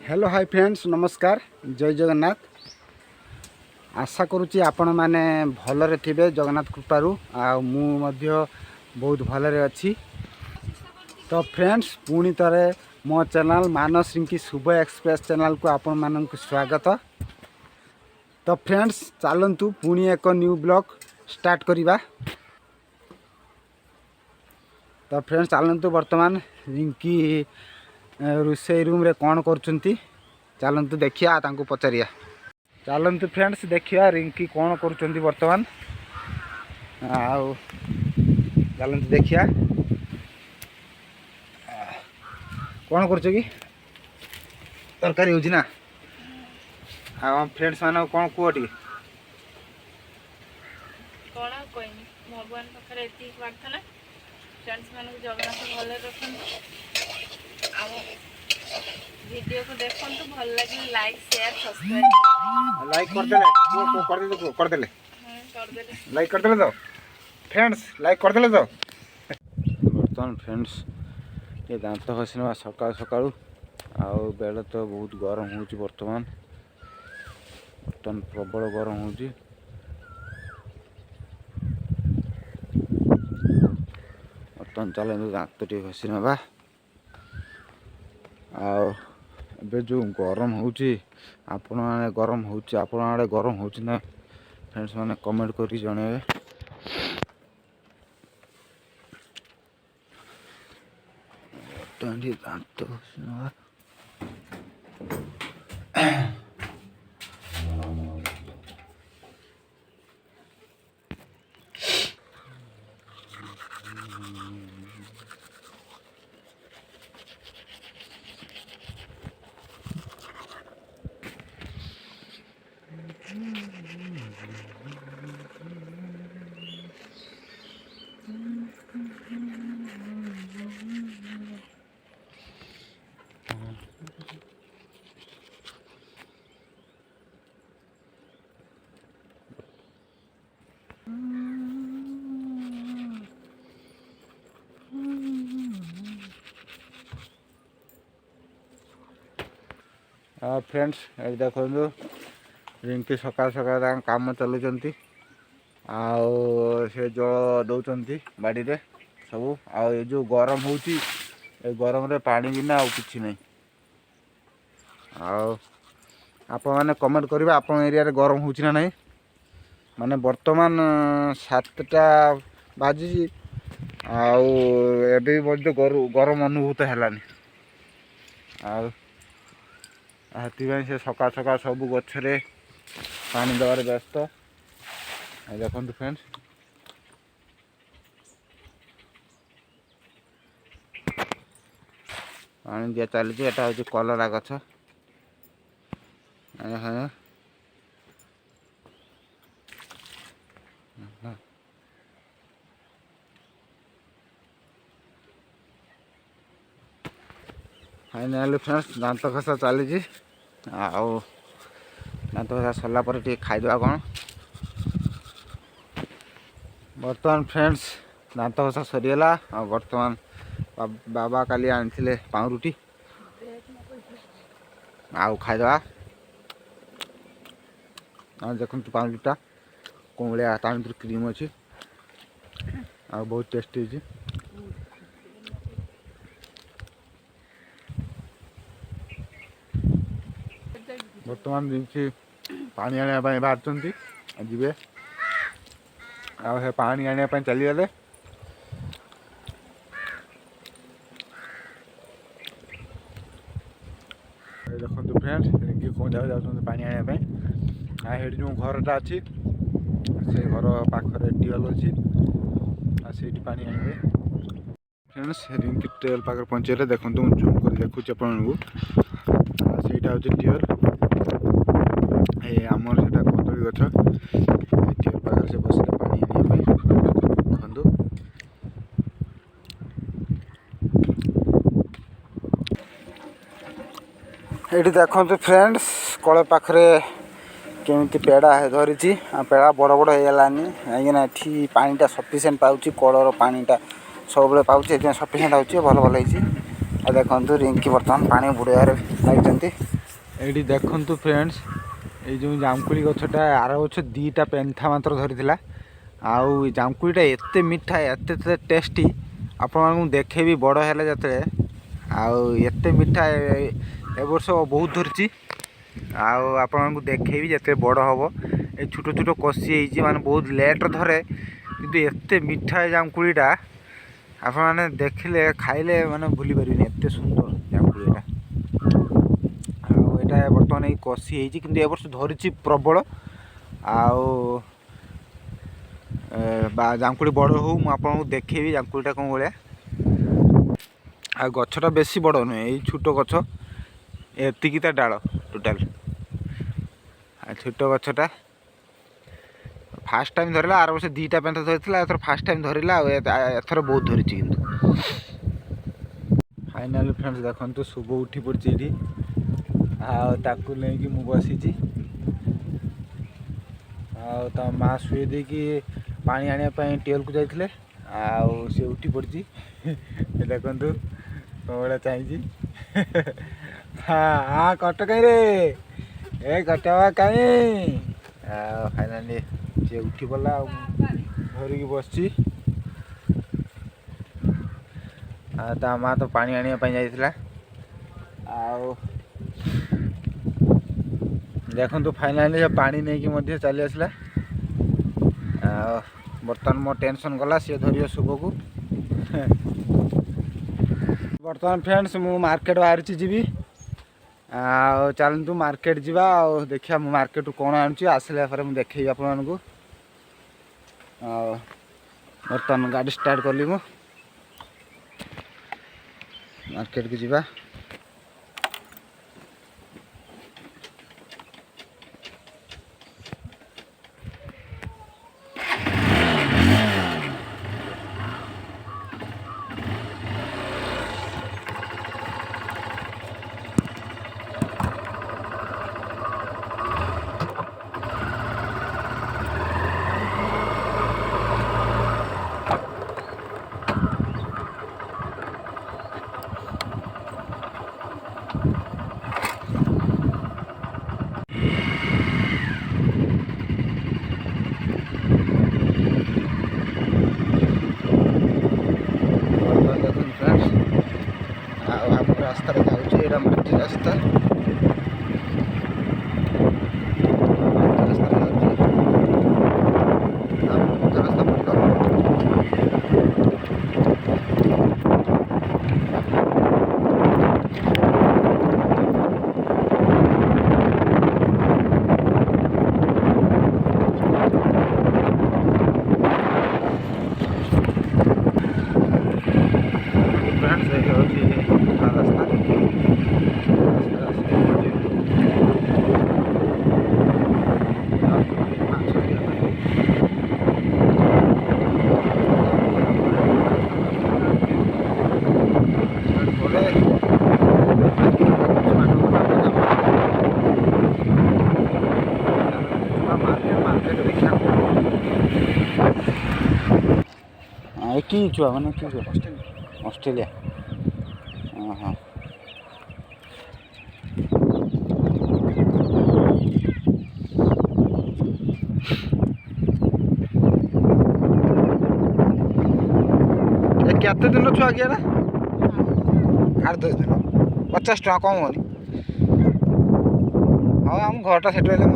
Hello hi friends नमस्कार जय जगन्नाथ। आशा करुच्ची आपण मैंने भलरे थे जगन्नाथ कृपारू बहुत भलरे अच्छी। तो फ्रेंड्स पुणी थे मो चैनल मानस रिंकी शुभ एक्सप्रेस चैनल को आपण मानक स्वागत। तो फ्रेंड्स चलतु पुणी एक न्यू ब्लॉग स्टार्ट करिबा। तो फ्रेंड्स चलतु वर्तमान रिंकी रोषे रूम रे कौन करचंती चलतु देखिया तांको पचारिया। चलतु फ्रेंड्स देखिया रिंकी कौन करचंती वर्तमान आउ चलतु देखिया कौन करछ की तरकारी होजी ना। आ फ्रेंड्स माने कौन कोटी कौन कोइनी भगवान पाखरे एति प्रार्थना फ्रेंड्स मानक जगन्नाथ भले रखन आ वीडियो को देखन तो भल लगे लाइक शेयर सब्सक्राइब लाइक कर देले लाइक कर देले तो फ्रेंड्स लाइक कर देले तो बर्तमान फ्रेंड्स ये दांत घसीना सका सकाळू आउ बेले तो बहुत गरम होची बर्तमान प्रबल गरम होची। बर्तमान चलो दांत टे घसी ना आबे जो गरम होची आपण माने गरम होची आपण आड़े गरम होची ना फ्रेंड्स माने कमेंट करी जणेबे। दांत घसीना फ्रेंड्स ये देखो रिंकी सकाल सकाल काम चलुंट से जल दौरान बाड़ी रे सब आ जो गरम हो गरम रे पानी बिना आ कि नहीं आप मैंने कमेंट करेंगे आप एरिया रे गरम हो ना नहीं। माने वर्तमान 7टा बाजी आबे गरम अनुभूत है से सका सका सब गच्छरे पानी देवार व्यस्त देखो फ्रेंड्स पानी दिया चलती एटा हूँ कलरा गछ फाइनाली फ्रेंड्स दांत घसा चली दांत घसा सरला खाईदे कौन बर्तमान फ्रेंड्स दांत घसा सरीगला बर्तमान बाबा काली आनी पाउरुटी आउ खाईदे देखो पाउरुटा कौन ता क्रीम अच्छी आ बहुत टेस्टी अच्छी। बर्तमान रिंकी पानी आने बाहर जीवे आ पानी आने चली गले देखो फ्रेंड्स रिंकी कौन जाऊँ पानी आने जो घरटा अच्छी से घर पाखे टियल अच्छी से पानी आने फ्रेंड्स रिंकी टियल पाखे पहुँचे देखो मुझे जूम कर देखुच आपको से टियल आमर से कदली गछ टियल पाखे से बस पानी देखु ये देखो फ्रेंड्स कल पाखे केमी पेड़ा धरी पेड़ा बड़ बड़ होगलानी कहीं पानीटा सफिसीयंट पाँच कलर पानीटा सब पाँच सफिसीयंट हो भल भल देखो रिंकी बर्तमान पानी बुड़ार ଲାଗିଛନ୍ତି। ଏଇଠି ଦେଖନ୍ତୁ ଫ୍ରେଣ୍ଡସ୍, ଏଇ ଯେଉଁ ଜାମୁକୋଳି ଗଛଟା ଆର ବର୍ଷ 2ଟା ପେନ୍ଥା ମାତ୍ର ଧରିଥିଲା। ଆଉ ଏ ଜାମୁକୋଳିଟା ଏତେ ମିଠା, ଏତେ ଟେଷ୍ଟି, ଆପଣମାନଙ୍କୁ ଦେଖେଇବି ବଡ଼ ହେଲେ ଯେତେବେଳେ। ଆଉ ଏତେ ମିଠା ଏ ବର୍ଷ ବହୁତ ଧରିଛି। ଆଉ ଆପଣମାନଙ୍କୁ ଦେଖେଇବି ଯେତେ ବଡ଼ ହେବ। ଏ ଛୋଟ ଛୋଟ କଷି ହେଇଛି, ମାନେ ବହୁତ ଲେଟ୍ରେ ଧରେ, କିନ୍ତୁ ଏତେ ମିଠା ଏ ଜାମୁକୋଳିଟା ଆପଣମାନେ ଦେଖିଲେ ଖାଇଲେ ମାନେ ଭୁଲି ପାରିବେନି, ଏତେ ସୁନ୍ଦର ଜାମୁକୋଳିଟା। ଆଉ ଏଇଟା ବର୍ତ୍ତମାନ ଏଇ କଷି ହେଇଛି, କିନ୍ତୁ ଏ ବର୍ଷ ଧରିଛି ପ୍ରବଳ। ଆଉ ଜାମୁକୋଳି ବଡ଼ ହଉ ମୁଁ ଆପଣଙ୍କୁ ଦେଖେଇବି ଜାମୁକୋଳିଟା କ'ଣ ଭଳିଆ। ଆଉ ଗଛଟା ବେଶୀ ବଡ଼ ନୁହେଁ, ଏଇ ଛୋଟ ଗଛ, ଏତିକି ତା ଡାଳ ଟୋଟାଲ। ଆଉ ଛୋଟ ଗଛଟା ଫାଷ୍ଟ ଟାଇମ୍ ଧରିଲା। ଆର ବର୍ଷ 2ଟା ପେନ୍ଥା ଧରିଥିଲା, ଏଥର ଫାଷ୍ଟ ଟାଇମ୍ ଧରିଲା। ଆଉ ଏଥର ବହୁତ ଧରିଛି କିନ୍ତୁ। ଫାଇନାଲି ଫ୍ରେଣ୍ଡସ୍ ଦେଖନ୍ତୁ, ଶୁଭ ଉଠି ପଡ଼ିଛି ଏଇଠି। ଆଉ ତାକୁ ନେଇକି ମୁଁ ବସିଛି। ଆଉ ତା ମାଆ ଶୁଏଇ ଦେଇକି ପାଣି ଆଣିବା ପାଇଁ ଟ୍ୟୁବଲ୍କୁ ଯାଇଥିଲେ। ଆଉ ସେ ଉଠି ପଡ଼ିଛି, ଦେଖନ୍ତୁ କ'ଣ ଭଳିଆ ଚାହିଁଛି। ହଁ କଟ କାଇଁରେ, ଏ କଟବା କାଇଁ। ଆଉ ଫାଇନାଲି ସେ ଉଠି ପଡ଼ିଲା, ଆଉ ଧରିକି ବସିଛି। ଆଉ ତା ମାଆ ତ ପାଣି ଆଣିବା ପାଇଁ ଯାଇଥିଲା। ଆଉ ଦେଖନ୍ତୁ ଫାଇନାଲି ସେ ପାଣି ନେଇକି ମଧ୍ୟ ଚାଲି ଆସିଲା। ଆଉ ବର୍ତ୍ତମାନ ମୋ ଟେନସନ୍ ଗଲା, ସିଏ ଧରିବ ଶୁଭକୁ। ବର୍ତ୍ତମାନ ଫ୍ରେଣ୍ଡସ୍ ମୁଁ ମାର୍କେଟ ବାହାରିଛି, ଯିବି। ଆଉ ଚାଲନ୍ତୁ ମାର୍କେଟ ଯିବା। ଆଉ ଦେଖିବା ମୁଁ ମାର୍କେଟରୁ କ'ଣ ଆଣୁଛି, ଆସିଲା ପରେ ମୁଁ ଦେଖେଇବି ଆପଣମାନଙ୍କୁ। ଆଉ ବର୍ତ୍ତମାନ ଗାଡ଼ି ଷ୍ଟାର୍ଟ କଲି, ମୁଁ ମାର୍କେଟକୁ ଯିବା। ଆଉ ଆମ ରାସ୍ତାରେ ଯାଉଛି, ଏଇଟା ମାଟି ରାସ୍ତା। କି ଛୁଆ ମାନେ କି ଛୁଆ? ଅଷ୍ଟ୍ରେଲିଆ। ହଁ କେତେ ଦିନ ଛୁଆ କି ଏଟା? 8-10 ଦିନ। 50 ଟଙ୍କା କମ୍ ହେବନି? ହଉ ଆମ ଘରଟା ସେଠି ରହିଲେ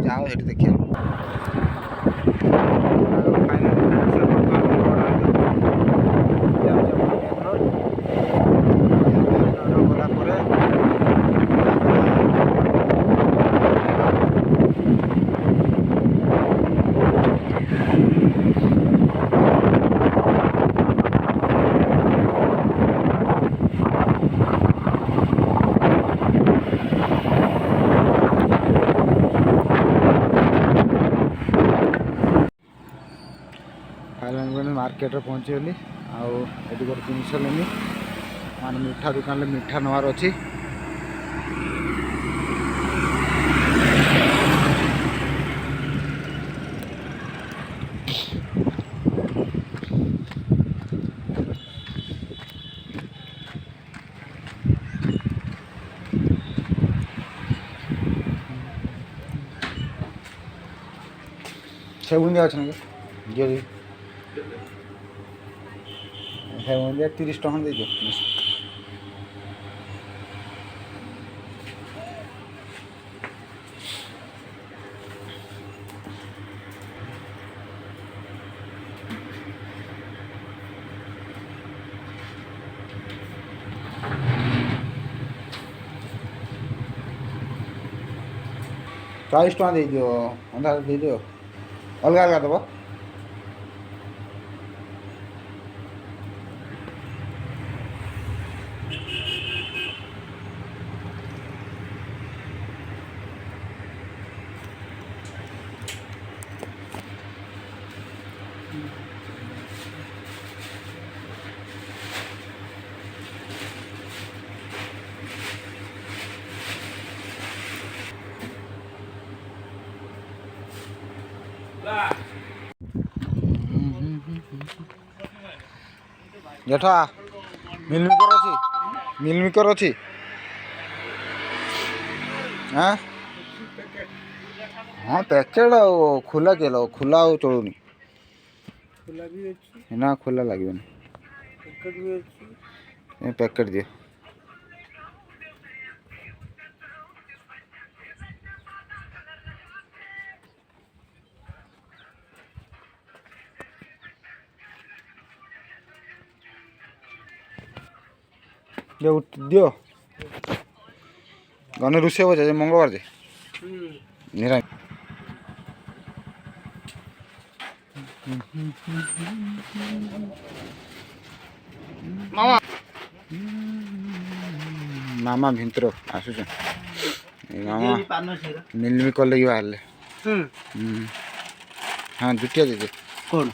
ଯାଅ ସେଠି ଦେଖିବା। ଗଲା ପରେ ମାର୍କେଟରେ ପହଞ୍ଚିଗଲି। ଆଉ ଏଠି ଗୋଟେ ଜିନିଷ ନେଲି, ମାନେ ମିଠା ଦୋକାନରେ ମିଠା ନେବାର ଅଛି। ସେ ବୁନ୍ଦିଆ ଅଛନ୍ତି ଯଦି ସେ ବୁନ୍ଦିଆ 30 ଟଙ୍କା ଦେଇଦିଅ। चालीस टଙ୍କା ଦେଇଦିଅ ଅଧା ଦେଇଦିଅ ଅଲଗା ଅଲଗା ଦେବ। जेठा मिलमिकर अच्छी हाँ हाँ पैकेट खुला केला खुला चलूनी ना खुला लगे पैकेट दिए दियो गने रुसे हो जाए मंगलवार जे निरा मामा मामा भितर आसुछ मामा मिलमी कर लगी बाहर हाँ जुटिया दे कौन